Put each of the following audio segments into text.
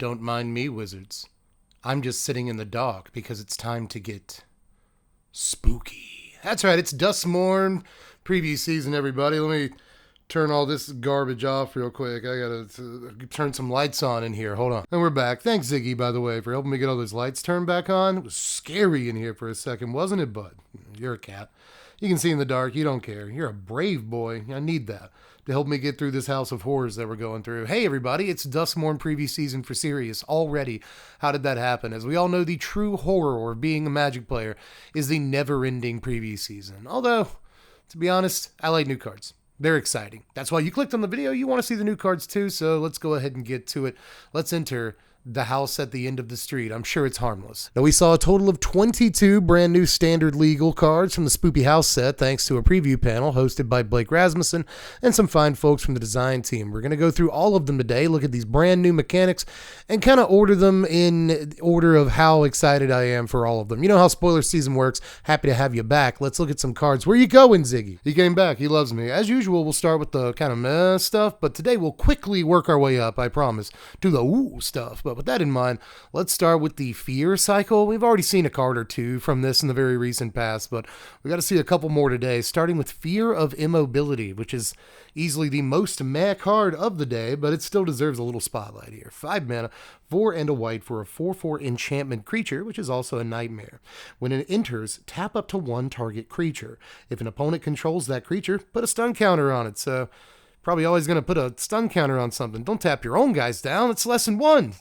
Don't mind me, wizards. I'm just sitting in the dark because it's time to get spooky. That's right, it's Duskmourn preview season, everybody. Let me turn all this garbage off real quick. I gotta turn some lights on in here. Hold on. And we're back. Thanks, Ziggy, by the way, for helping me get all those lights turned back on. It was scary in here for a second, wasn't it, bud? You're a cat. You can see in the dark. You don't care. You're a brave boy. I need that to help me get through this house of horrors that we're going through. Hey, everybody. It's Duskmourn preview season for Sirius already. How did that happen? As we all know, the true horror of being a Magic player is the never-ending preview season. Although, to be honest, I like new cards. They're exciting. That's why you clicked on the video. You want to see the new cards too, so let's go ahead and get to it. Let's enter the house at the end of the street. I'm sure it's harmless. Now, we saw a total of 22 brand new standard legal cards from the Spoopy House set, thanks to a preview panel hosted by Blake Rasmussen and some fine folks from the design team. We're going to go through all of them today, look at these brand new mechanics, and kind of order them in order of how excited I am for all of them. You know how spoiler season works. Happy to have you back. Let's look at some cards. Where you going, Ziggy? He came back. He loves me. As usual, we'll start with the kind of meh stuff, but today we'll quickly work our way up, I promise, to the ooh stuff. But with that in mind, let's start with the fear cycle. We've already seen a card or two from this in the very recent past, but we got to see a couple more today, starting with Fear of Immobility, which is easily the most meh card of the day, but it still deserves a little spotlight here. 5 mana, 4 and a white for a 4/4 enchantment creature, which is also a nightmare. When it enters, tap up to 1 target creature. If an opponent controls that creature, put a stun counter on it. So probably always going to put a stun counter on something. Don't tap your own guys down. It's less than 1.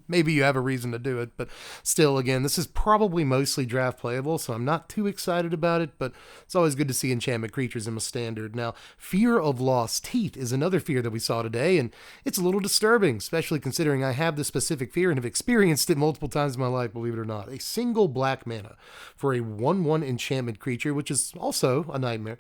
Maybe you have a reason to do it, but still, again, this is probably mostly draft playable, so I'm not too excited about it, but it's always good to see enchantment creatures in my standard. Now, Fear of Lost Teeth is another fear that we saw today, and it's a little disturbing, especially considering I have this specific fear and have experienced it multiple times in my life, believe it or not. A single black mana for a 1/1 enchantment creature, which is also a nightmare.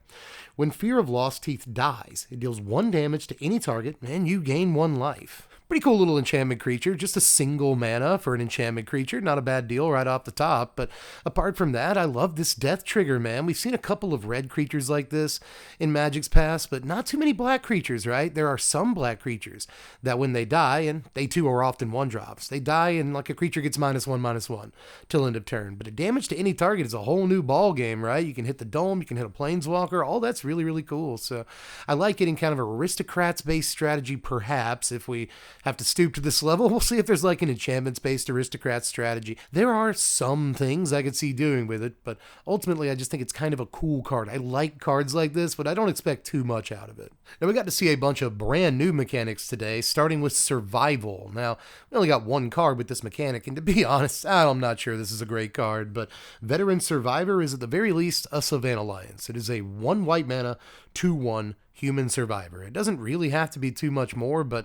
When Fear of Lost Teeth dies, it deals 1 damage to any target, and you gain 1 life. Pretty cool little enchantment creature, just a single mana for an enchantment creature. Not a bad deal right off the top, but apart from that, I love this death trigger, man. We've seen a couple of red creatures like this in Magic's past, but not too many black creatures, right? There are some black creatures that when they die, and they too are often 1-drops, they die and like a creature gets -1/-1 till end of turn. But a damage to any target is a whole new ball game, right? You can hit the dome, you can hit a planeswalker, all that's really, really cool. So I like getting kind of aristocrats-based strategy, perhaps, if we have to stoop to this level. We'll see if there's like an enchantments-based aristocrat strategy. There are some things I could see doing with it, but ultimately I just think it's kind of a cool card. I like cards like this, but I don't expect too much out of it. Now, we got to see a bunch of brand new mechanics today, starting with Survival. Now, we only got 1 card with this mechanic, and to be honest, I'm not sure this is a great card, but Veteran Survivor is at the very least a Savannah Alliance. It is a 1 white mana, 2/1 human survivor. It doesn't really have to be too much more, but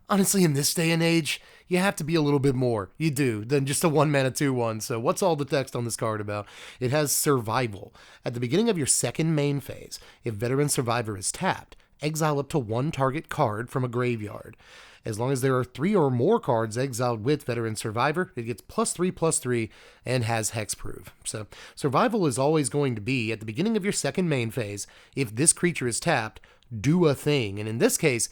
honestly, in this day and age, you have to be a little bit more. You do, than just a 1 mana 2/1. So what's all the text on this card about? It has Survival. At the beginning of your second main phase, if Veteran Survivor is tapped, exile up to 1 target card from a graveyard. As long as there are 3 or more cards exiled with Veteran Survivor, it gets +3/+3 and has hexproof. So Survival is always going to be, at the beginning of your second main phase, if this creature is tapped, do a thing. And in this case,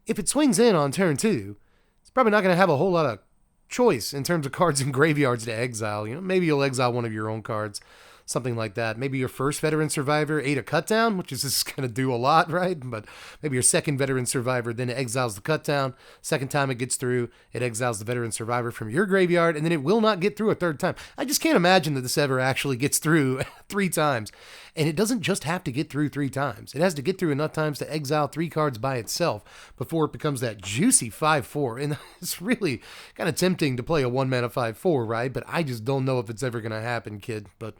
if it swings in on turn 2, it's probably not going to have a whole lot of choice in terms of cards in graveyards to exile. You know, maybe you'll exile one of your own cards, something like that. Maybe your first Veteran Survivor ate a cutdown, which is just going to do a lot, right? But maybe your second Veteran Survivor then exiles the cutdown. Second time it gets through, it exiles the Veteran Survivor from your graveyard, and then it will not get through a 3rd time. I just can't imagine that this ever actually gets through 3 times. And it doesn't just have to get through 3 times. It has to get through enough times to exile 3 cards by itself before it becomes that juicy 5/4. And it's really kind of tempting to play a 1 mana 5/4, right? But I just don't know if it's ever going to happen, kid. But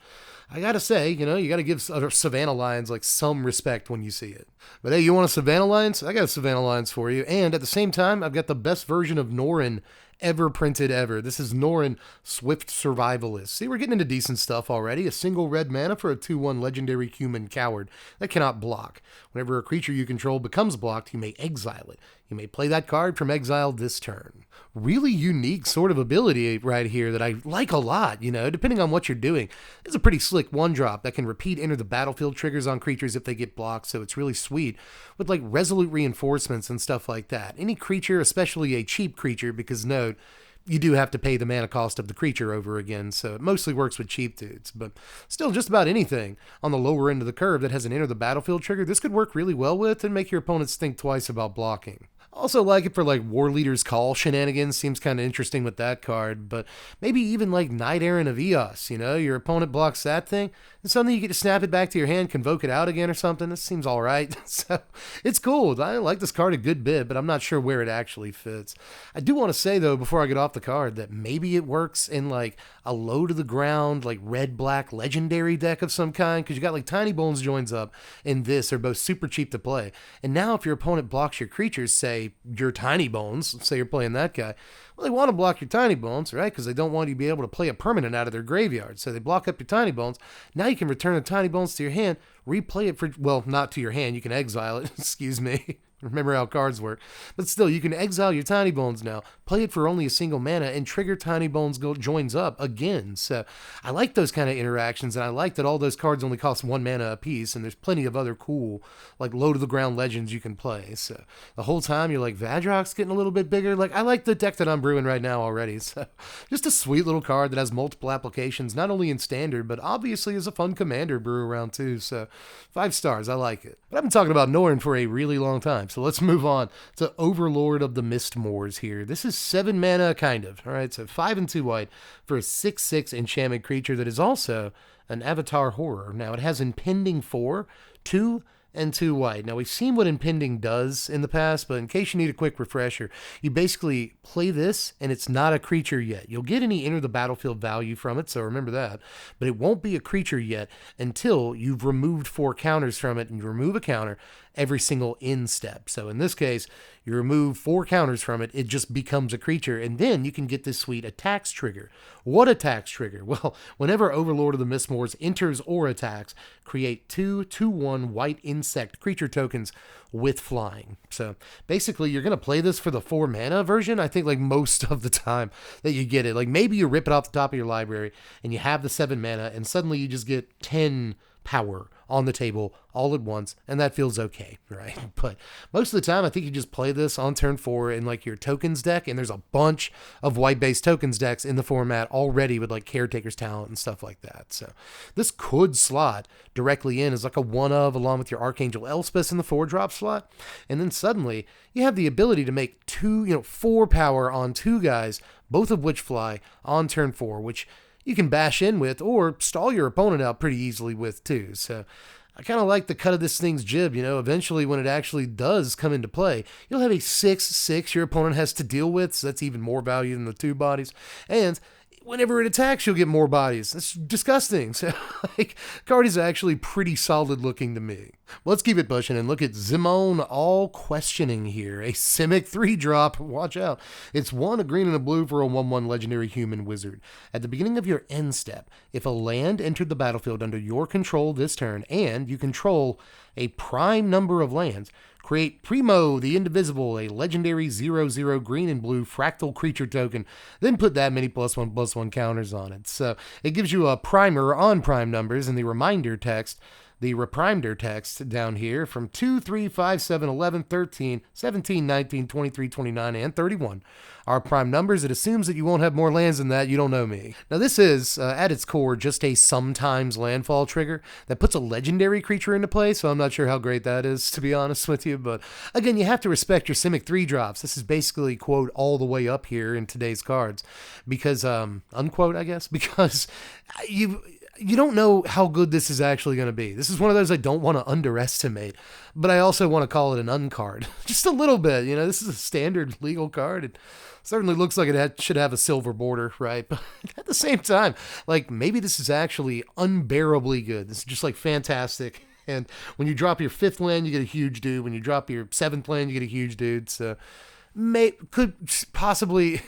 I gotta say, you know, you gotta give Savannah Lions like some respect when you see it. But hey, you want a Savannah Lions? I got a Savannah Lions for you. And at the same time, I've got the best version of Norin ever printed ever. This is Norin Swift Survivalist. See, we're getting into decent stuff already. A single red mana for a 2/1 legendary human coward that cannot block. Whenever a creature you control becomes blocked, you may exile it. You may play that card from exile this turn. really unique sort of ability right here that I like a lot, you know, depending on what you're doing. It's a pretty slick one drop that can repeat enter the battlefield triggers on creatures if they get blocked, so it's really sweet with like resolute reinforcements and stuff like that. Any creature, especially a cheap creature, because note, you do have to pay the mana cost of the creature over again, so it mostly works with cheap dudes. But still, just about anything on the lower end of the curve that has an enter the battlefield trigger, this could work really well with and make your opponents think twice about blocking. Also like it for like War Leader's Call shenanigans, seems kind of interesting with that card, but maybe even like Knight Errant of Eos, you know, your opponent blocks that thing, and suddenly you get to snap it back to your hand, convoke it out again or something. This seems alright. So it's cool. I like this card a good bit, but I'm not sure where it actually fits. I do want to say though, before I get off the card, that maybe it works in like a low to the ground, like red-black legendary deck of some kind, because you got like Tiny Bones joins up in this, are both super cheap to play. And now if your opponent blocks your creatures, say your Tiny Bones, say you're playing that guy, well, they want to block your Tiny Bones, right? Because they don't want you to be able to play a permanent out of their graveyard. So they block up your Tiny Bones. Now you can return the Tiny Bones to your hand, replay it for, well, not to your hand. You can exile it. Excuse me. Remember how cards work. But still, you can exile your Tiny Bones now, play it for only a single mana, and trigger Tiny Bones joins up again. So I like those kind of interactions, and I like that all those cards only cost 1 mana apiece, and there's plenty of other cool, like, low-to-the-ground legends you can play. So the whole time, you're like, Vadrok's getting a little bit bigger. Like, I like the deck that I'm brewing right now already. So just a sweet little card that has multiple applications, not only in Standard, but obviously is a fun commander brew around, too. So 5 stars. I like it. But I've been talking about Norin for a really long time. So let's move on to Overlord of the Mistmoors here. This is 7 mana, kind of. All right, so 5 and 2 white for a 6/6 enchantment creature that is also an avatar horror. Now, it has Impending 4, 2 and 2 white. Now, we've seen what Impending does in the past, but in case you need a quick refresher, you basically play this, and it's not a creature yet. You'll get any enter the battlefield value from it, so remember that, but it won't be a creature yet until you've removed 4 counters from it, and you remove a counter every single end step. So in this case, you remove 4 counters from it, it just becomes a creature, and then you can get this sweet attacks trigger. What attacks trigger? Well, whenever Overlord of the Mistmoors enters or attacks, create 2 2/1 white insect creature tokens with flying. So basically, you're going to play this for the 4 mana version, I think, like most of the time that you get it. Like maybe you rip it off the top of your library and you have the 7 mana, and suddenly you just get 10 power on the table all at once, and that feels okay, right? But most of the time, I think you just play this on turn 4 in like your tokens deck, and there's a bunch of white-based tokens decks in the format already with like Caretaker's Talent and stuff like that. So this could slot directly in as like a one-of along with your Archangel Elspeth in the 4-drop slot, and then suddenly you have the ability to make 4 power on 2 guys, both of which fly on turn 4, which you can bash in with or stall your opponent out pretty easily with too. So I kind of like the cut of this thing's jib, you know, eventually when it actually does come into play, you'll have a 6/6 your opponent has to deal with, so that's even more value than the 2 bodies. And whenever it attacks, you'll get more bodies. That's disgusting. So, like, card is actually pretty solid looking to me. Well, let's keep it pushing and look at Zimone all questioning here. A Simic 3-drop. Watch out. It's 1, a green and a blue for a 1/1 legendary human wizard. At the beginning of your end step, if a land entered the battlefield under your control this turn, and you control a prime number of lands, create Primo the Indivisible, a legendary 0/0 green and blue fractal creature token, then put that many +1/+1 counters on it. So it gives you a primer on prime numbers in the reminder text, the reprinder text down here from 2, 3, 5, 7, 11, 13, 17, 19, 23, 29, and 31 are prime numbers. It assumes that you won't have more lands than that. You don't know me. Now this is, at its core, just a sometimes landfall trigger that puts a legendary creature into play, so I'm not sure how great that is, to be honest with you. But again, you have to respect your Simic 3-drops. This is basically, quote, all the way up here in today's cards. Because, unquote, I guess, because you don't know how good this is actually going to be. This is one of those I don't want to underestimate, but I also want to call it an uncard. Just a little bit, you know, this is a standard legal card. It certainly looks like it should have a silver border, right? But at the same time, like, maybe this is actually unbearably good. This is just like fantastic. And when you drop your 5th land, you get a huge dude. When you drop your 7th land, you get a huge dude. So could possibly...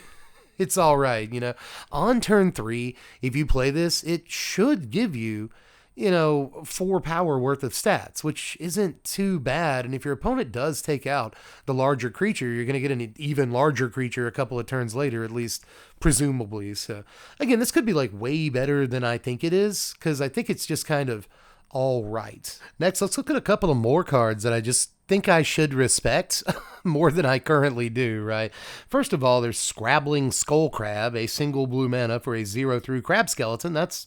It's all right, you know. On turn 3, if you play this, it should give you, 4 power worth of stats, which isn't too bad. And if your opponent does take out the larger creature, you're going to get an even larger creature a couple of turns later, at least presumably. So again, this could be like way better than I think it is, because I think it's just kind of all right. Next, let's look at a couple of more cards that I just think I should respect more than I currently do, right? First of all, there's Scrabbling Skullcrab, a single blue mana for a 0/3 crab skeleton. That's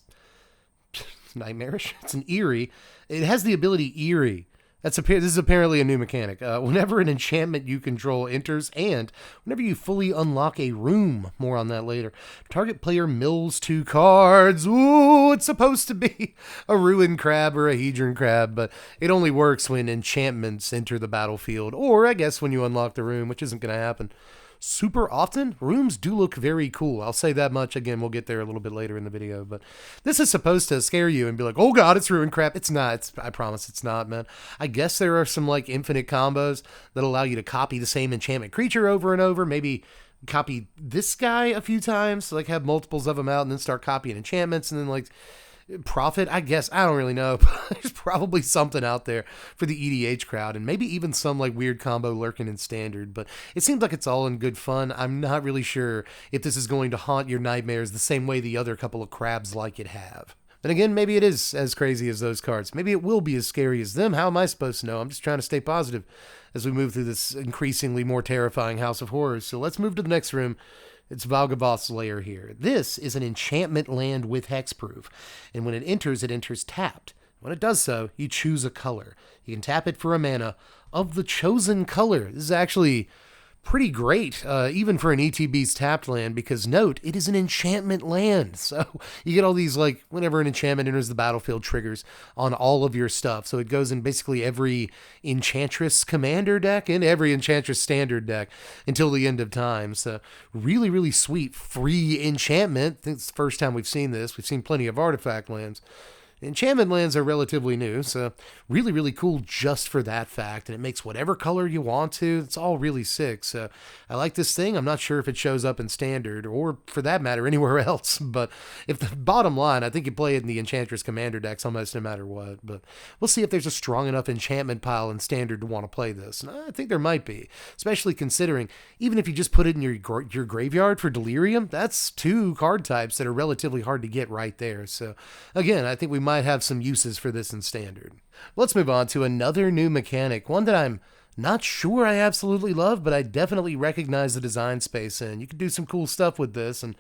nightmarish. It's an eerie. It has the ability eerie. This is apparently a new mechanic. Whenever an enchantment you control enters, and whenever you fully unlock a room, more on that later, target player mills 2 cards. Ooh, it's supposed to be a ruined crab or a hedron crab, but it only works when enchantments enter the battlefield, or I guess when you unlock the room, which isn't going to happen super often. Rooms do look very cool. I'll say that much. Again, we'll get there a little bit later in the video, but this is supposed to scare you and be like, oh god, it's ruined crap. It's not. I promise it's not, man. I guess there are some like infinite combos that allow you to copy the same enchantment creature over and over. Maybe copy this guy a few times, like have multiples of them out and then start copying enchantments and then like profit, I guess. I don't really know. There's probably something out there for the EDH crowd, and maybe even some like weird combo lurking in standard, but it seems like it's all in good fun. I'm not really sure if this is going to haunt your nightmares the same way the other couple of crabs like it have. Then again, maybe it is as crazy as those cards. Maybe it will be as scary as them. How am I supposed to know? I'm just trying to stay positive as we move through this increasingly more terrifying house of horrors. So let's move to the next room. It's Valgavoth's Lair here. This is an enchantment land with hexproof, and when it enters tapped. When it does so, you choose a color. You can tap it for a mana of the chosen color. This is actually pretty great, even for an ETB's tapped land, because note, it is an enchantment land. So you get all these, like, whenever an enchantment enters the battlefield, triggers on all of your stuff. So it goes in basically every Enchantress Commander deck and every Enchantress Standard deck until the end of time. So really, really sweet free enchantment. I think it's the first time we've seen this. We've seen plenty of artifact lands. Enchantment lands are relatively new, so really, really cool just for that fact, and it makes whatever color you want to. It's all really sick, so I like this thing. I'm not sure if it shows up in Standard, or for that matter, anywhere else, but if the bottom line, I think you play it in the Enchantress Commander decks almost no matter what, but we'll see if there's a strong enough enchantment pile in Standard to want to play this, and I think there might be, especially considering, even if you just put it in your graveyard for Delirium, that's 2 card types that are relatively hard to get right there, so again, I think we might have some uses for this in Standard. Let's move on to another new mechanic, one that I'm not sure I absolutely love, but I definitely recognize the design space in. You could do some cool stuff with this, and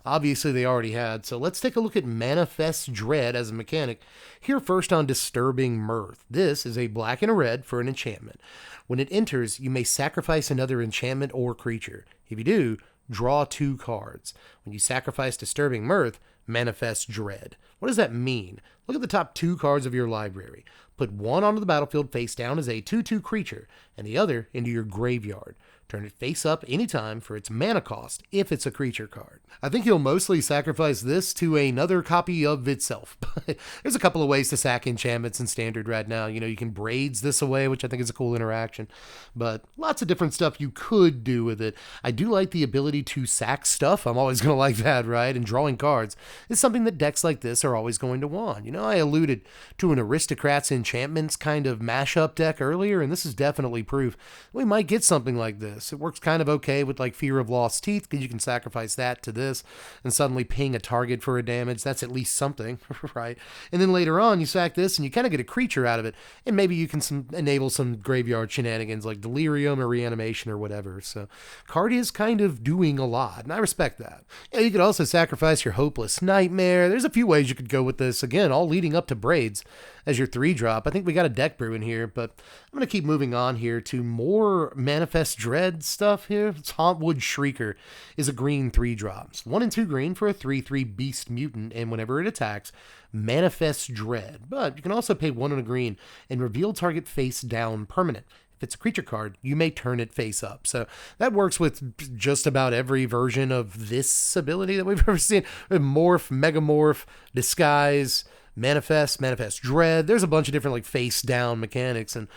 obviously they already had. So let's take a look at Manifest Dread as a mechanic. Here first on Disturbing Mirth. This is a black and a red for an enchantment. When it enters, you may sacrifice another enchantment or creature. If you do, draw 2 cards. When you sacrifice Disturbing Mirth, Manifest Dread. What does that mean? Look at the top 2 cards of your library. Put one onto the battlefield face down as a 2/2 creature, and the other into your graveyard. Turn it face up anytime for its mana cost, if it's a creature card. I think you'll mostly sacrifice this to another copy of itself. But there's a couple of ways to sack enchantments in Standard right now. You can braids this away, which I think is a cool interaction. But lots of different stuff you could do with it. I do like the ability to sack stuff. I'm always going to like that, right? And drawing cards is something that decks like this are always going to want. I alluded to an Aristocrats Enchantments kind of mashup deck earlier, and this is definitely proof we might get something like this. It works kind of okay with like Fear of Lost Teeth, because you can sacrifice that to this and suddenly ping a target for a damage. That's at least something, right? And then later on, you sack this and you kind of get a creature out of it, and maybe you can enable some graveyard shenanigans like Delirium or Reanimation or whatever. So card is kind of doing a lot, and I respect that. You could also sacrifice your Hopeless Nightmare. There's a few ways you could go with this, again, all leading up to Braids as your 3-drop. I think we got a deck brew in here, but I'm going to keep moving on here to more Manifest Dread stuff here. It's Hauntwood Shrieker is a green 3-drop. It's 1 and 2 green for a 3/3 Beast Mutant, and whenever it attacks, Manifest Dread. But you can also pay 1 and a green and reveal target face down permanent. If it's a creature card, you may turn it face up. So that works with just about every version of this ability that we've ever seen. Morph, Megamorph, Disguise, Manifest Dread. There's a bunch of different like face down mechanics, and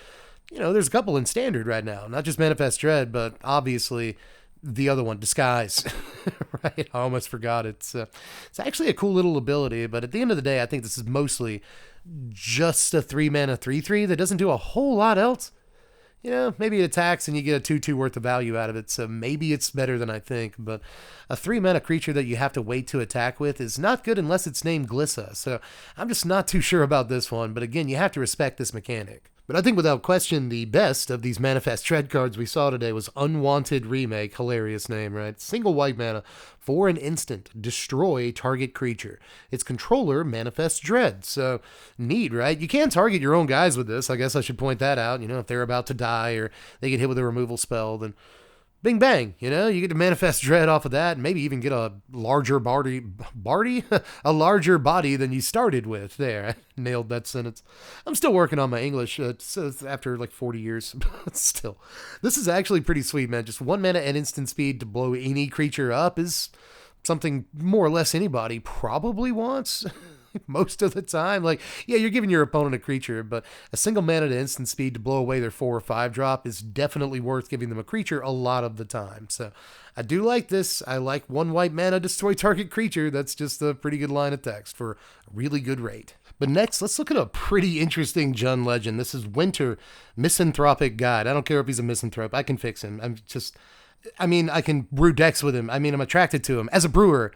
there's a couple in Standard right now. Not just Manifest Dread, but obviously the other one, Disguise, Right, I almost forgot. It's actually a cool little ability, but at the end of the day, I think this is mostly just a 3-mana 3/3 that doesn't do a whole lot else. You know, maybe it attacks and you get a 2/2 worth of value out of it, so maybe it's better than I think, but a 3-mana creature that you have to wait to attack with is not good unless it's named Glissa, so I'm just not too sure about this one, but again, you have to respect this mechanic. But I think without question, the best of these Manifest Dread cards we saw today was Unwanted Remake. Hilarious name, right? Single white mana for an instant. Destroy target creature. Its controller manifests Dread. So, neat, right? You can target your own guys with this. I guess I should point that out. You know, if they're about to die or they get hit with a removal spell, then bing bang, you know, you get to manifest Dread off of that and maybe even get a larger body, a larger body than you started with. There, I nailed that sentence. I'm still working on my English after like 40 years, but still. This is actually pretty sweet, man. Just 1 mana and instant speed to blow any creature up is something more or less anybody probably wants. Most of the time, like, yeah, you're giving your opponent a creature, but a single mana to instant speed to blow away their 4 or 5 drop is definitely worth giving them a creature a lot of the time. So I do like this. I like 1 white mana, destroy target creature. That's just a pretty good line of text for a really good rate. But next, let's look at a pretty interesting Jund legend. This is Winter, Misanthropic Guide. I don't care if he's a misanthrope. I can fix him. I can brew decks with him. I'm attracted to him as a brewer.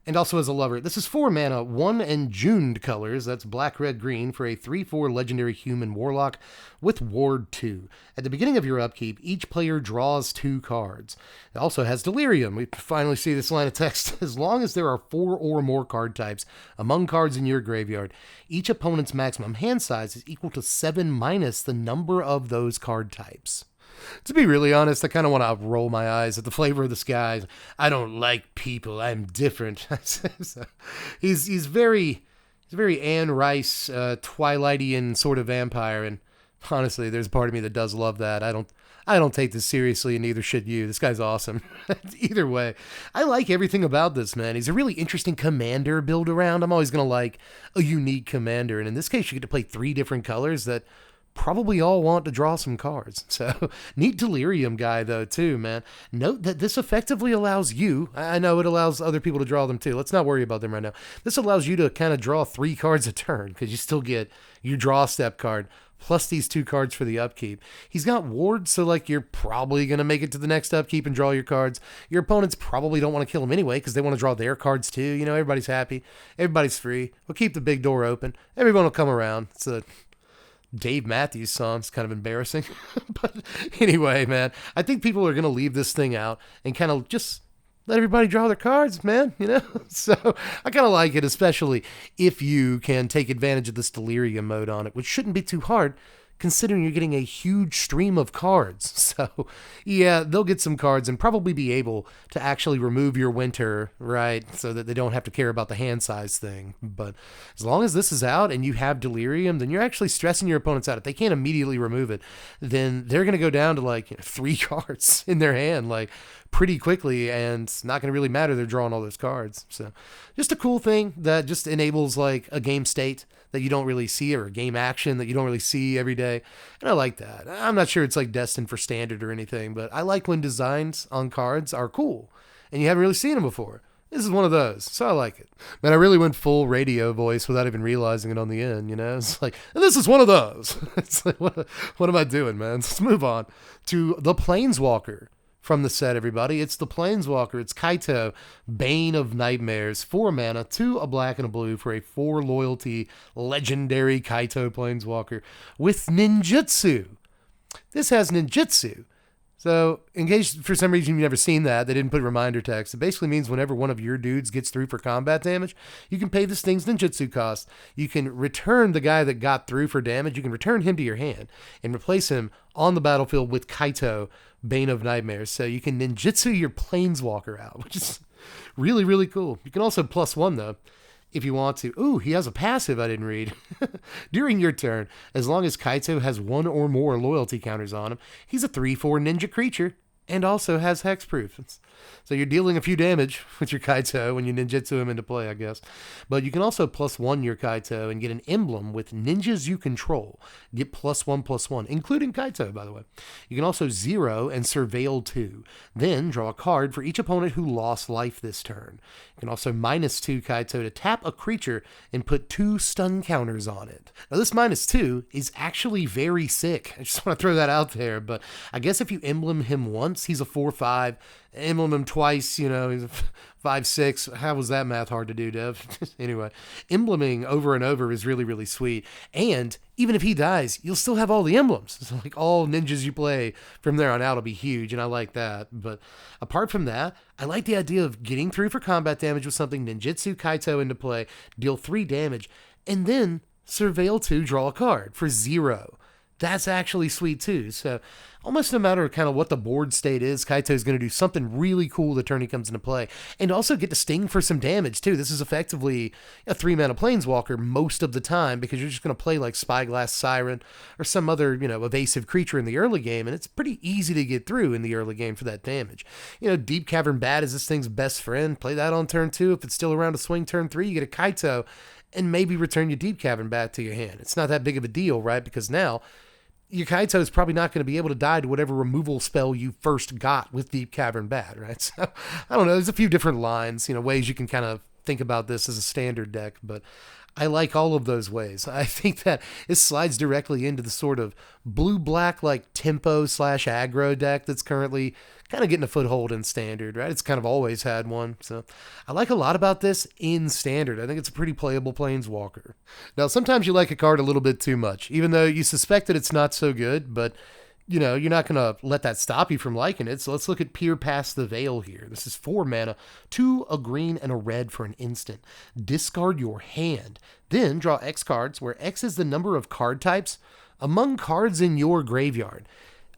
And also as a lover. This is 4 mana, 1 and Jund colors. That's black, red, green for a 3/4 legendary human warlock with Ward 2. At the beginning of your upkeep, each player draws 2 cards. It also has Delirium. We finally see this line of text. As long as there are 4 or more card types among cards in your graveyard, each opponent's maximum hand size is equal to 7 minus the number of those card types. To be really honest, I kind of want to roll my eyes at the flavor of the skies. I don't like people. I'm different. So, he's very Anne Rice, Twilightian sort of vampire, and honestly, there's a part of me that does love that. I don't take this seriously, and neither should you. This guy's awesome. Either way, I like everything about this, man. He's a really interesting commander build around. I'm always gonna like a unique commander, and in this case, you get to play 3 different colors that probably all want to draw some cards. So, neat Delirium guy, though, too, man. Note that this effectively allows you, I know it allows other people to draw them, too. Let's not worry about them right now. This allows you to kind of draw 3 cards a turn, because you still get your draw step card, plus these 2 cards for the upkeep. He's got Ward, so, like, you're probably going to make it to the next upkeep and draw your cards. Your opponents probably don't want to kill him anyway, because they want to draw their cards, too. You know, everybody's happy. Everybody's free. We'll keep the big door open. Everyone will come around. It's a Dave Matthews song's kind of embarrassing. But anyway, man, I think people are going to leave this thing out and kind of just let everybody draw their cards, man, you know? So I kind of like it, especially if you can take advantage of this Delirium mode on it, which shouldn't be too hard considering you're getting a huge stream of cards. So, yeah, they'll get some cards and probably be able to actually remove your Winter, right, so that they don't have to care about the hand size thing. But as long as this is out and you have Delirium, then you're actually stressing your opponents out. If they can't immediately remove it, then they're going to go down to, like, 3 cards in their hand, like, pretty quickly, and it's not going to really matter. They're drawing all those cards. So just a cool thing that just enables, like, a game state that you don't really see, or a game action that you don't really see every day. And I like that. I'm not sure it's like destined for standard or anything, but I like when designs on cards are cool and you haven't really seen them before. This is one of those, so I like it. Man, I really went full radio voice without even realizing it on the end, you know? It's like, this is one of those. It's like, what am I doing, man? Let's move on to the Planeswalker from the set, everybody. It's the Planeswalker. It's Kaito, Bane of Nightmares, 4 mana, 2 a black and a blue for a 4 loyalty legendary Kaito Planeswalker with ninjutsu. This has ninjutsu. So, in case for some reason you've never seen that, they didn't put reminder text. It basically means whenever one of your dudes gets through for combat damage, you can pay this thing's ninjutsu cost. You can return the guy that got through for damage. You can return him to your hand and replace him on the battlefield with Kaito, Bane of Nightmares. So you can ninjutsu your Planeswalker out, which is really, really cool. You can also +1, though, if you want to. Ooh, he has a passive I didn't read. During your turn, as long as Kaito has 1 or more loyalty counters on him, he's a 3/4 ninja creature. and also has hexproof. So you're dealing a few damage with your Kaito when you ninjutsu him into play, I guess. But you can also +1 your Kaito and get an emblem with ninjas you control. Get +1/+1, including Kaito, by the way. You can also 0 and surveil 2. Then draw a card for each opponent who lost life this turn. You can also -2 Kaito to tap a creature and put 2 stun counters on it. Now this -2 is actually very sick. I just want to throw that out there, but I guess if you emblem him once, he's a 4/5. Emblem him twice, he's a 5/6. How was that math hard to do, Dev? Anyway, embleming over and over is really, really sweet. And even if he dies, you'll still have all the emblems. So like all ninjas you play from there on out will be huge, and I like that. But apart from that, I like the idea of getting through for combat damage with something ninjutsu Kaito into play, deal 3 damage, and then surveil 2, draw a card for 0. That's actually sweet too. So almost no matter kind of what the board state is, Kaito's going to do something really cool the turn he comes into play. And also get to sting for some damage too. This is effectively a 3-mana planeswalker most of the time because you're just going to play like Spyglass Siren or some other, evasive creature in the early game. And it's pretty easy to get through in the early game for that damage. Deep Cavern Bat is this thing's best friend. Play that on turn 2. If it's still around to swing turn 3, you get a Kaito and maybe return your Deep Cavern Bat to your hand. It's not that big of a deal, right? Because now your Kaito is probably not going to be able to die to whatever removal spell you first got with Deep Cavern Bat, right? So, I don't know. There's a few different lines, ways you can kind of think about this as a standard deck, but I like all of those ways. I think that it slides directly into the sort of blue-black like tempo/aggro deck that's currently kind of getting a foothold in standard, right? It's kind of always had one. So I like a lot about this in standard. I think it's a pretty playable planeswalker. Now, sometimes you like a card a little bit too much, even though you suspect that it's not so good, but you're not going to let that stop you from liking it. So let's look at Peer Past the Veil here. This is 4 mana, 2, a green, and a red for an instant. Discard your hand. Then draw X cards, where X is the number of card types among cards in your graveyard.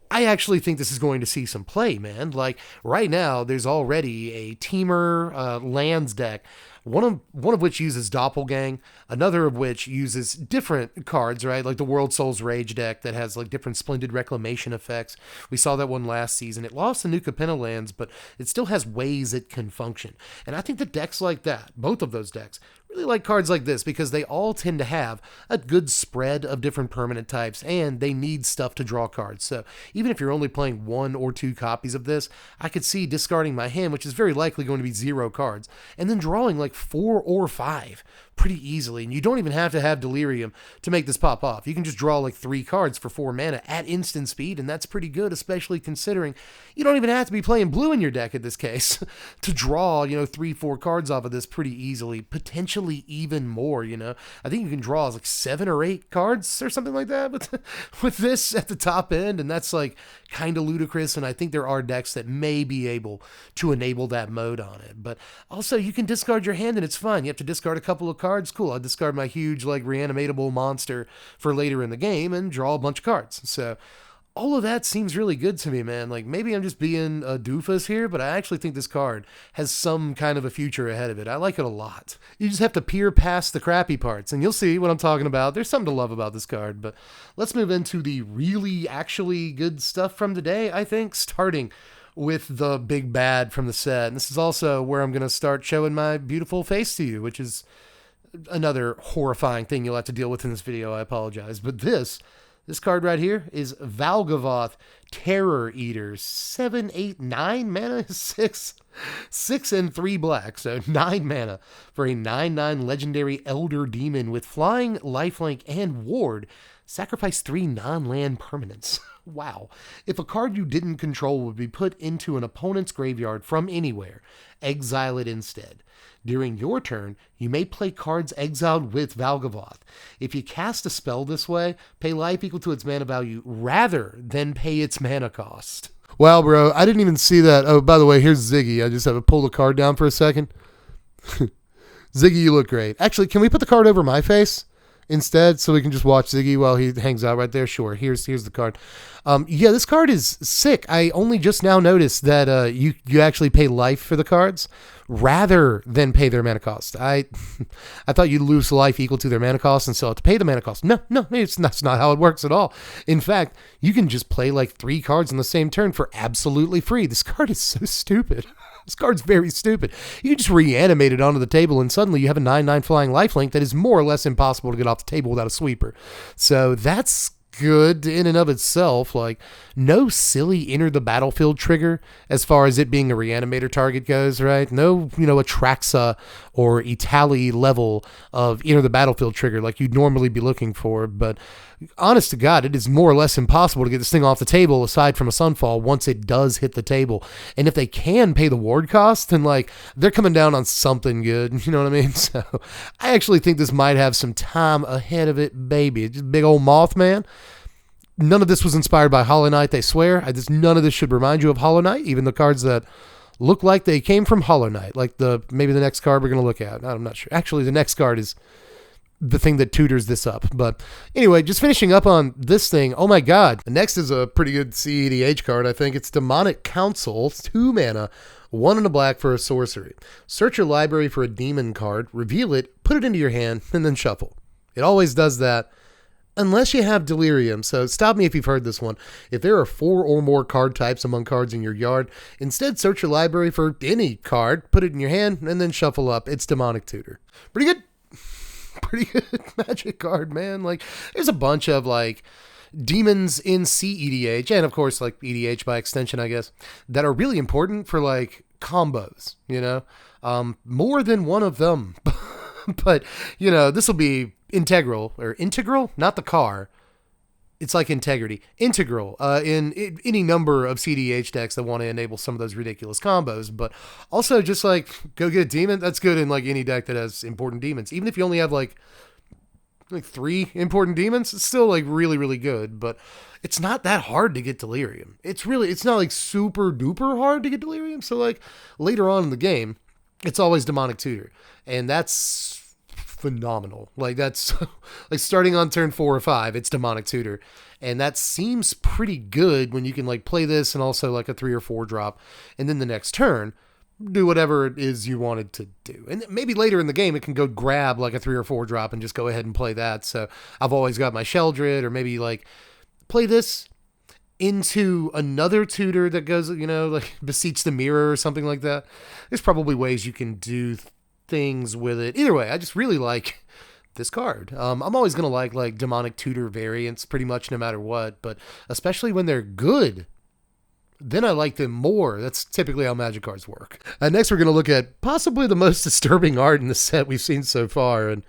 I actually think this is going to see some play, man. Like, right now, there's already a Teamer lands deck, one of which uses Doppelgang, another of which uses different cards, right? Like the World Souls Rage deck that has like different Splendid Reclamation effects. We saw that one last season. It lost the New Capenna lands, but it still has ways it can function. And I think the decks like that, both of those decks, really like cards like this because they all tend to have a good spread of different permanent types and they need stuff to draw cards. So even if you're only playing 1 or 2 copies of this, I could see discarding my hand, which is very likely going to be 0 cards, and then drawing like 4 or 5 pretty easily. And you don't even have to have Delirium to make this pop off. You can just draw like 3 cards for 4 mana at instant speed, and that's pretty good, especially considering you don't even have to be playing blue in your deck in this case to draw, 3-4 cards off of this pretty easily, potentially even more, I think you can draw like 7 or 8 cards or something like that with this at the top end, and that's like kind of ludicrous, and I think there are decks that may be able to enable that mode on it. But also, you can discard your hand and it's fine. You have to discard a couple of cards. Cool, I'll discard my huge like reanimatable monster for later in the game and draw a bunch of cards. So all of that seems really good to me, man. Like, maybe I'm just being a doofus here, but I actually think this card has some kind of a future ahead of it. I like it a lot. You just have to peer past the crappy parts, and you'll see what I'm talking about. There's something to love about this card, but let's move into the really, actually good stuff from today, I think, starting with the big bad from the set. And this is also where I'm going to start showing my beautiful face to you, which is another horrifying thing you'll have to deal with in this video. I apologize. But this card right here is Valgavoth Terror Eaters. 7, 8, 9 mana, 6 and 3 black. So 9 mana for a 9/9 legendary Elder Demon with flying, lifelink, and ward. Sacrifice 3 non-land permanents. Wow. If a card you didn't control would be put into an opponent's graveyard from anywhere, exile it instead. During your turn, you may play cards exiled with Valgavoth. If you cast a spell this way, pay life equal to its mana value rather than pay its mana cost. Wow, bro, I didn't even see that. Oh, by the way, here's Ziggy. I just have to pull the card down for a second. Ziggy, you look great. Actually, can we put the card over my face? instead, so we can just watch Ziggy while he hangs out right there? Sure. Here's the card. Yeah, this card is sick. I only just now noticed that you actually pay life for the cards rather than pay their mana cost. I thought you'd lose life equal to their mana cost and still have to pay the mana cost. No, that's not how it works at all. In fact, you can just play like 3 cards in the same turn for absolutely free. This card is so stupid. This card's very stupid. You can just reanimate it onto the table, and suddenly you have a 9/9 flying lifelink that is more or less impossible to get off the table without a sweeper. So that's good in and of itself. Like, no silly enter the battlefield trigger as far as it being a reanimator target goes, right? No, Atraxa or Itali level of enter the battlefield trigger like you'd normally be looking for. But honest to God, it is more or less impossible to get this thing off the table aside from a Sunfall once it does hit the table. And if they can pay the ward cost, then like they're coming down on something good. You know what I mean? So I actually think this might have some time ahead of it, baby. It's just big old Mothman. None of this was inspired by Hollow Knight, they swear. None of this should remind you of Hollow Knight, even the cards that look like they came from Hollow Knight, like maybe the next card we're going to look at. I'm not sure. Actually, the next card is the thing that tutors this up. But anyway, just finishing up on this thing. Oh my God. The next is a pretty good CEDH card, I think. It's Demonic Counsel. It's 2 mana, 1 and a black for a sorcery. Search your library for a demon card, reveal it, put it into your hand, and then shuffle. It always does that. Unless you have Delirium, so stop me if you've heard this one. If there are 4 or more card types among cards in your yard, instead search your library for any card, put it in your hand, and then shuffle up. It's Demonic Tutor. Pretty good. Pretty good magic card, man. Like, there's a bunch of, like, demons in CEDH, and of course, like, EDH by extension, I guess, that are really important for, like, combos, More than one of them. But, this will be integral, not the car. It's like integrity. Integral in any number of CDH decks that want to enable some of those ridiculous combos. But also just like go get a demon. That's good in like any deck that has important demons. Even if you only have like 3 important demons, it's still like really, really good. But it's not that hard to get Delirium. It's not like super duper hard to get Delirium. So like later on in the game, it's always Demonic Tutor. And that's phenomenal. Like that's like starting on turn 4 or 5, it's Demonic Tutor. And that seems pretty good when you can like play this and also like a 3 or 4 drop. And then the next turn, do whatever it is you wanted to do. And maybe later in the game, it can go grab like a 3 or 4 drop and just go ahead and play that. So I've always got my Sheldred, or maybe like play this into another tutor that goes, like Beseech the Mirror or something like that. There's probably ways you can do things with it. Either way, I just really like this card. I'm always going to like Demonic Tutor variants pretty much no matter what, but especially when they're good, then I like them more. That's typically how Magic cards work. Next, we're going to look at possibly the most disturbing art in the set we've seen so far, and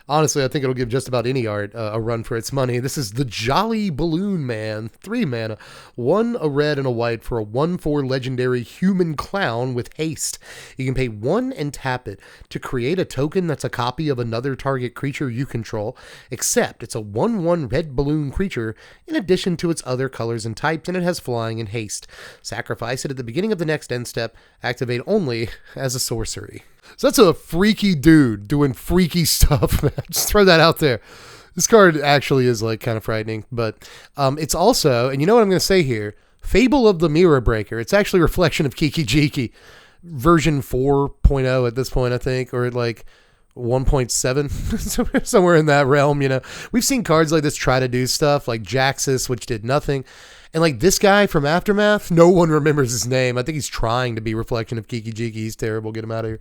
honestly, I think it'll give just about any art a run for its money. This is the Jolly Balloon Man. 3 mana, 1 a red and a white for a 1/4 legendary human clown with haste. You can pay 1 and tap it to create a token that's a copy of another target creature you control, except it's a 1/1 red balloon creature in addition to its other colors and types, and it has flying and haste. Sacrifice it at the beginning of the next end step. Activate only as a sorcery. So that's a freaky dude doing freaky stuff, man. Just throw that out there. This card actually is like kind of frightening, but it's also, and you know what I'm going to say here, Fable of the Mirror Breaker. It's actually Reflection of Kiki Jiki, version 4.0 at this point, I think, or like 1.7, somewhere in that realm, We've seen cards like this try to do stuff, like Jaxus, which did nothing. And like this guy from Aftermath, no one remembers his name. I think he's trying to be Reflection of Kiki Jiki. He's terrible. Get him out of here.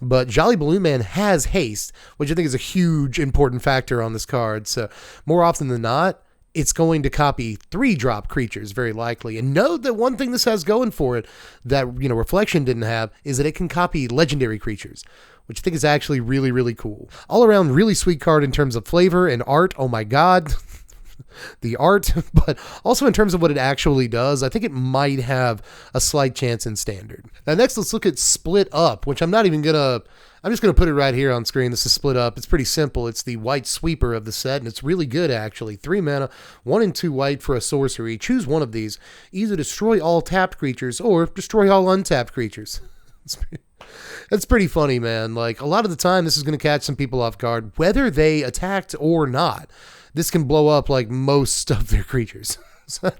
But Jolly Balloon Man has haste, which I think is a huge important factor on this card. So more often than not, it's going to copy 3-drop creatures, very likely. And note that one thing this has going for it that, Reflection didn't have is that it can copy legendary creatures, which I think is actually really, really cool. All around, really sweet card in terms of flavor and art. Oh my God. The art, but also in terms of what it actually does, I think it might have a slight chance in standard. Now next, let's look at Split Up, which I'm just going to put it right here on screen. This is Split Up. It's pretty simple. It's the white sweeper of the set, and it's really good actually. 3 mana, 1 and 2 white for a sorcery. Choose one of these. Either destroy all tapped creatures or destroy all untapped creatures. That's pretty funny, man. Like, a lot of the time, this is going to catch some people off guard, whether they attacked or not. This can blow up, like, most of their creatures. So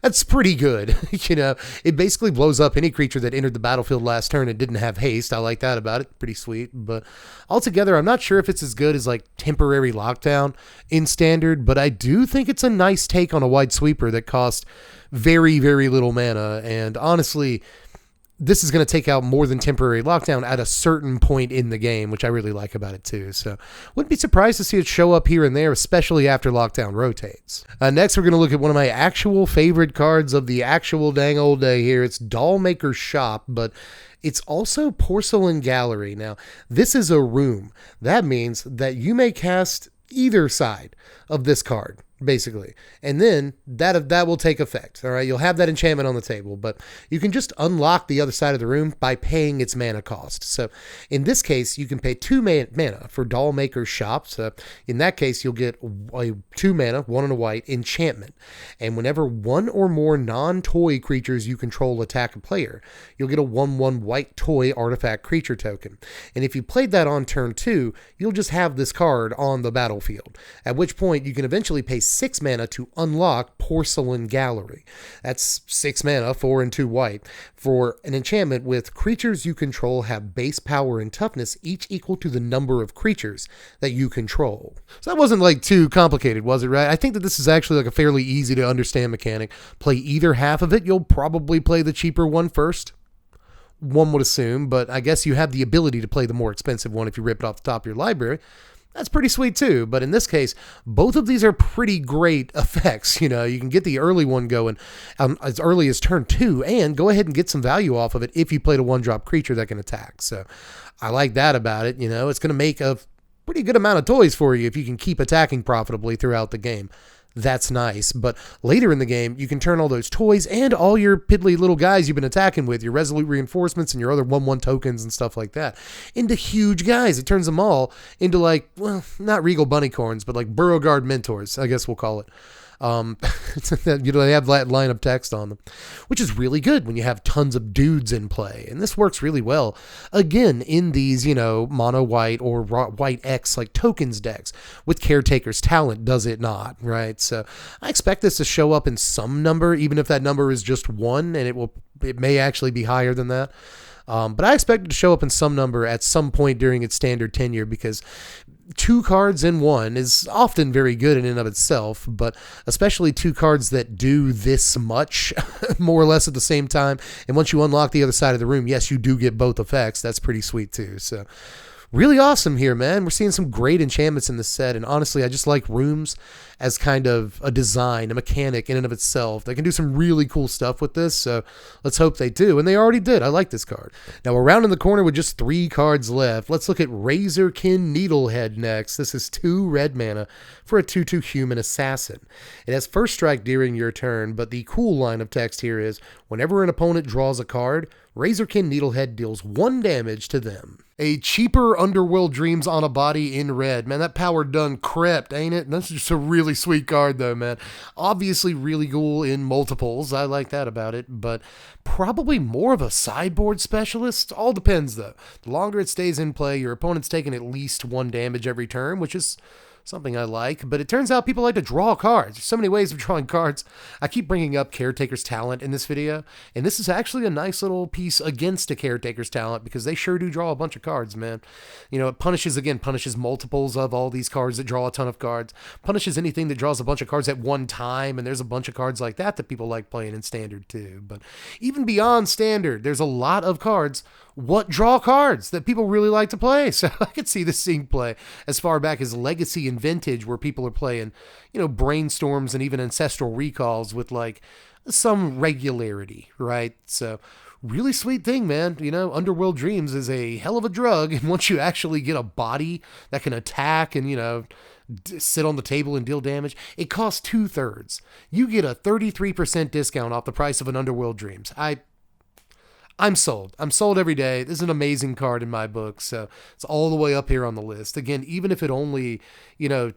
that's pretty good. It basically blows up any creature that entered the battlefield last turn and didn't have haste. I like that about it. Pretty sweet. But altogether, I'm not sure if it's as good as, like, temporary lockdown in Standard, but I do think it's a nice take on a wide sweeper that costs very, very little mana. And honestly, this is going to take out more than temporary lockdown at a certain point in the game, which I really like about it too. So wouldn't be surprised to see it show up here and there, especially after lockdown rotates. Next, we're going to look at one of my actual favorite cards of the actual dang old day here. It's Dollmaker Shop, but it's also Porcelain Gallery. Now, this is a room. That means that you may cast either side of this card, basically. And then that will take effect. All right. You'll have that enchantment on the table, but you can just unlock the other side of the room by paying its mana cost. So in this case, you can pay 2 mana for Dollmaker's Shop. So in that case, you'll get a 2 mana, 1 and a white enchantment. And whenever one or more non-toy creatures you control attack a player, you'll get a 1/1 white toy artifact creature token. And if you played that on turn 2, you'll just have this card on the battlefield, at which point you can eventually pay 6 mana to unlock Porcelain Gallery. That's 6 mana, 4 and 2 white, for an enchantment with creatures you control have base power and toughness, each equal to the number of creatures that you control. So that wasn't like too complicated, was it, right? I think that this is actually like a fairly easy to understand mechanic. Play either half of it. You'll probably play the cheaper one first, one would assume, but I guess you have the ability to play the more expensive one if you rip it off the top of your library. That's pretty sweet too, but in this case, both of these are pretty great effects. You can get the early one going as early as turn 2 and go ahead and get some value off of it if you played a 1-drop creature that can attack. So I like that about it. It's going to make a pretty good amount of toys for you if you can keep attacking profitably throughout the game. That's nice. But later in the game, you can turn all those toys and all your piddly little guys you've been attacking with, your Resolute Reinforcements and your other 1/1 tokens and stuff like that, into huge guys. It turns them all into not Regal Bunnycorns, but like Beauregard Mentors, I guess we'll call it. They have that line of text on them, which is really good when you have tons of dudes in play. And this works really well, again, in these, mono white or white X like tokens decks with Caretaker's Talent, does it not, right? So I expect this to show up in some number, even if that number is just 1, and it may actually be higher than that. But I expect it to show up in some number at some point during its standard tenure, because 2 cards in 1 is often very good in and of itself, but especially 2 cards that do this much more or less at the same time. And once you unlock the other side of the room, yes, you do get both effects. That's pretty sweet too. So really awesome here, man. We're seeing some great enchantments in this set, and honestly, I just like rooms as kind of a design, a mechanic in and of itself. They can do some really cool stuff with this, so let's hope they do, and they already did. I like this card. Now, we're around in the corner with just 3 cards left. Let's look at Razorkin Needlehead next. This is 2 red mana for a 2/2 human assassin. It has first strike during your turn, but the cool line of text here is, whenever an opponent draws a card, Razorkin Needlehead deals 1 damage to them. A cheaper Underworld Dreams on a body in red. Man, that power done crept, ain't it? That's just a really sweet card, though, man. Obviously really cool in multiples. I like that about it, but probably more of a sideboard specialist. All depends, though. The longer it stays in play, your opponent's taking at least 1 damage every turn, which is something I like, but it turns out people like to draw cards. There's so many ways of drawing cards. I keep bringing up Caretaker's Talent in this video, and this is actually a nice little piece against a Caretaker's Talent, because they sure do draw a bunch of cards, man. It punishes multiples of all these cards that draw a ton of cards, punishes anything that draws a bunch of cards at one time, and there's a bunch of cards like that people like playing in Standard too. But even beyond Standard, there's a lot of cards draw cards that people really like to play. So I could see this seeing play as far back as Legacy and Vintage, where people are playing, brainstorms and even ancestral recalls with some regularity, right? So really sweet thing, man. Underworld Dreams is a hell of a drug. And once you actually get a body that can attack and, sit on the table and deal damage, it costs 2/3. You get a 33% discount off the price of an Underworld Dreams. I'm sold. I'm sold every day. This is an amazing card in my book, so it's all the way up here on the list. Again, even if it only,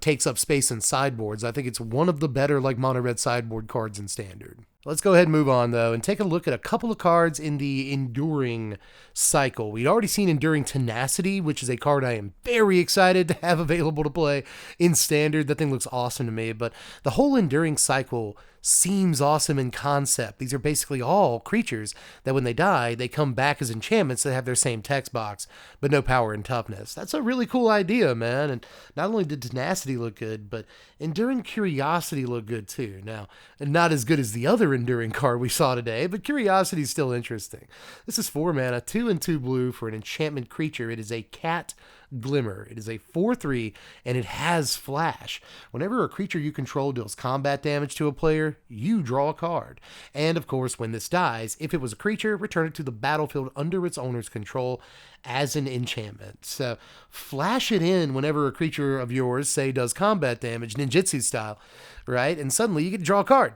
takes up space in sideboards, I think it's one of the better mono red sideboard cards in Standard. Let's go ahead and move on, though, and take a look at a couple of cards in the Enduring cycle. We'd already seen Enduring Tenacity, which is a card I am very excited to have available to play in Standard. That thing looks awesome to me, but the whole Enduring cycle seems awesome in concept. These are basically all creatures that when they die, they come back as enchantments that have their same text box, but no power and toughness. That's a really cool idea, man. And not only did Tenacity look good, but Enduring Curiosity looked good too. Now, not as good as the other Enduring card we saw today, but Curiosity is still interesting. This is 4 mana, 2 and 2 blue for an enchantment creature. It is a cat Glimmer. It is a 4/3 and it has flash. Whenever a creature you control deals combat damage to a player, you draw a card. And of course, when this dies, if it was a creature, return it to the battlefield under its owner's control as an enchantment. So flash it in whenever a creature of yours, say, does combat damage, ninjutsu style, right? And suddenly you get to draw a card.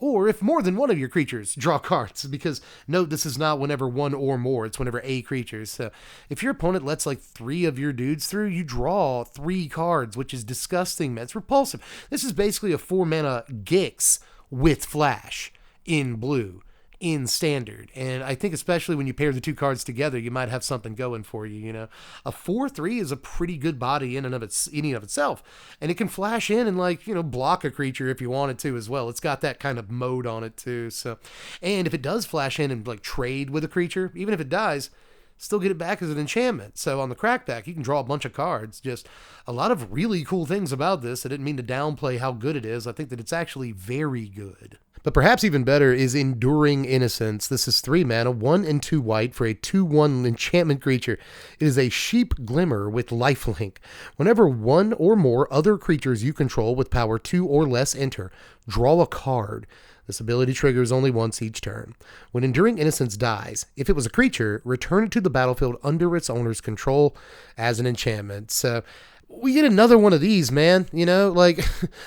Or if more than one of your creatures draw cards, because note, this is not whenever one or more, it's whenever a creature. So if your opponent lets like 3 of your dudes through, you draw 3 cards, which is disgusting, man. It's repulsive. This is basically a 4 mana Gix with flash in blue, in Standard. And I think especially when you pair the 2 cards together, you might have something going for you, you know. A 4/3 is a pretty good body in and of itself. And it can flash in and, like, you know, block a creature if you wanted to as well. It's got that kind of mode on it too. So, and if it does flash in and like trade with a creature, even if it dies, still get it back as an enchantment. So on the crackback, you can draw a bunch of cards. Just a lot of really cool things about this. I didn't mean to downplay how good it is. I think that it's actually very good. But perhaps even better is Enduring Innocence. This is 3 mana, 1 and 2 white for a 2/1 enchantment creature. It is a sheep glimmer with lifelink. Whenever 1 or more other creatures you control with power 2 or less enter, draw a card. This ability triggers only once each turn. When Enduring Innocence dies, if it was a creature, return it to the battlefield under its owner's control as an enchantment. So we get another one of these, man, you know, like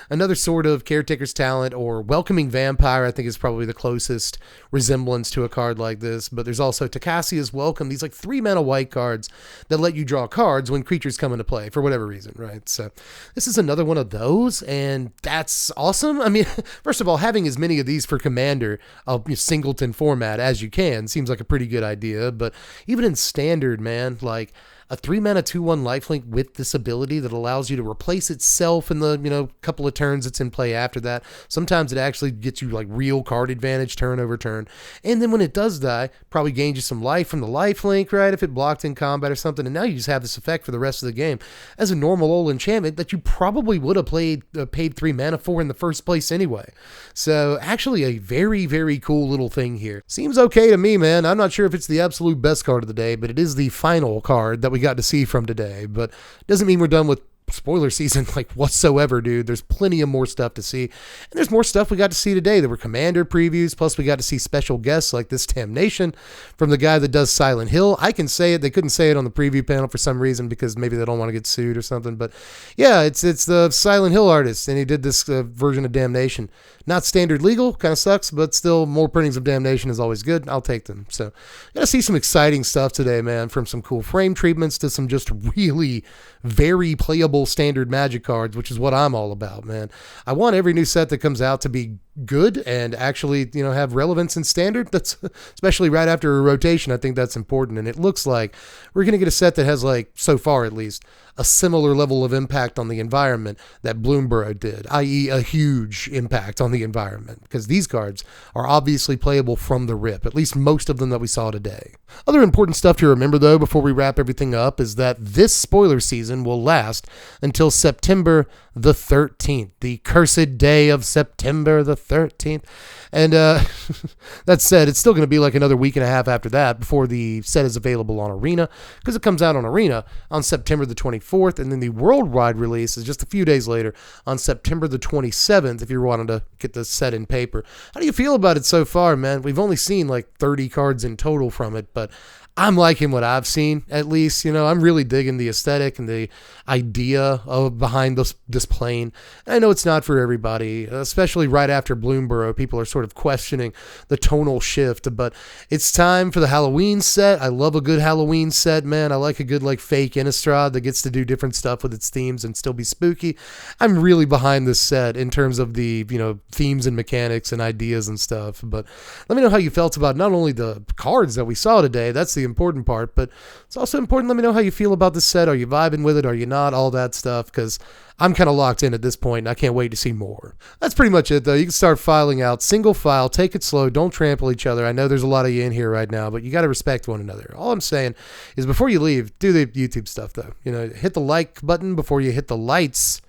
another sort of Caretaker's Talent or Welcoming Vampire, I think is probably the closest resemblance to a card like this. But there's also Takasia's Welcome, these like 3 mana white cards that let you draw cards when creatures come into play for whatever reason, right? So this is another one of those, and that's awesome. I mean, first of all, having as many of these for Commander, a singleton format as you can seems like a pretty good idea. But even in Standard, man, like a 3 mana 2/1 lifelink with this ability that allows you to replace itself in the, you know, couple of turns it's in play after that. Sometimes it actually gets you like real card advantage turn over turn. And then when it does die, probably gains you some life from the lifelink, right? If it blocked in combat or something. And now you just have this effect for the rest of the game as a normal old enchantment that you probably would have paid 3 mana for in the first place anyway. So actually a very, very cool little thing here. Seems okay to me, man. I'm not sure if it's the absolute best card of the day, but it is the final card that we got to see from today. But doesn't mean we're done with spoiler season like whatsoever, dude. There's plenty of more stuff to see, and there's more stuff we got to see today. There were Commander previews, plus we got to see special guests like this Damnation from the guy that does Silent Hill. I can say it, they couldn't say it on the preview panel for some reason because maybe they don't want to get sued or something, but yeah, it's the Silent Hill artist, and he did this version of Damnation. Not standard legal, kind of sucks, but still more printings of Damnation is always good. I'll take them. So gotta see some exciting stuff today, man, from some cool frame treatments to some just really very playable standard Magic cards, which is what I'm all about, man. I want every new set that comes out to be good and actually, you know, have relevance in Standard. That's especially right after a rotation. I think that's important, and it looks like we're going to get a set that has, like, so far at least, a similar level of impact on the environment that Bloomborough did, i.e. a huge impact on the environment, because these cards are obviously playable from the rip, at least most of them that we saw today. Other important stuff to remember, though, before we wrap everything up, is that this spoiler season will last until September the 13th, the cursed day of September the 13th. And that said, it's still going to be like another week and a half after that before the set is available on Arena, because it comes out on Arena on September the 24th, and then the worldwide release is just a few days later on September the 27th if you're wanting to get the set in paper. How do you feel about it so far, man? We've only seen like 30 cards in total from it, but I'm liking what I've seen, at least. I'm really digging the aesthetic and the idea of behind this plane. I know it's not for everybody, especially right after Bloomborough. People are sort of questioning the tonal shift, but it's time for the Halloween set. I love a good Halloween set, man. I like a good fake Innistrad that gets to do different stuff with its themes and still be spooky. I'm really behind this set in terms of the themes and mechanics and ideas and stuff. But let me know how you felt about not only the cards that we saw today. That's the important part, but it's also important. Let me know how you feel about the set. Are you vibing with it? Are you not? All that stuff, because I'm kind of locked in at this point and I can't wait to see more. That's pretty much it, though. You can start filing out. Single file, take it slow, don't trample each other. I know there's a lot of you in here right now, but you got to respect one another. All I'm saying is before you leave, do the YouTube stuff, though. Hit the like button before you hit the lights.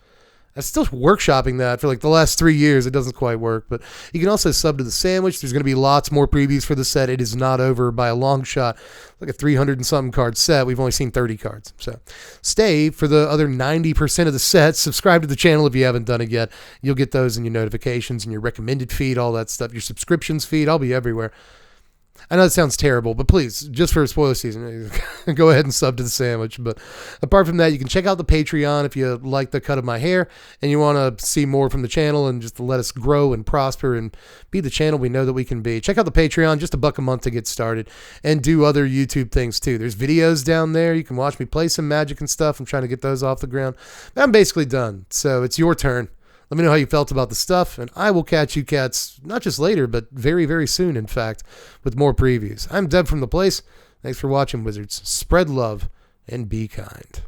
I'm still workshopping that for the last 3 years. It doesn't quite work, but you can also sub to the sandwich. There's going to be lots more previews for the set. It is not over by a long shot. Like a 300 and something card set. We've only seen 30 cards. So stay for the other 90% of the sets. Subscribe to the channel if you haven't done it yet. You'll get those in your notifications and your recommended feed, all that stuff. Your subscriptions feed. I'll be everywhere. I know it sounds terrible, but please, just for spoiler season, go ahead and sub to the sandwich. But apart from that, you can check out the Patreon if you like the cut of my hair and you want to see more from the channel and just let us grow and prosper and be the channel we know that we can be. Check out the Patreon, just $1 a month to get started, and do other YouTube things too. There's videos down there. You can watch me play some Magic and stuff. I'm trying to get those off the ground. I'm basically done, so it's your turn. Let me know how you felt about the stuff, and I will catch you cats, not just later, but very, very soon, in fact, with more previews. I'm Deb from The Place. Thanks for watching, Wizards. Spread love and be kind.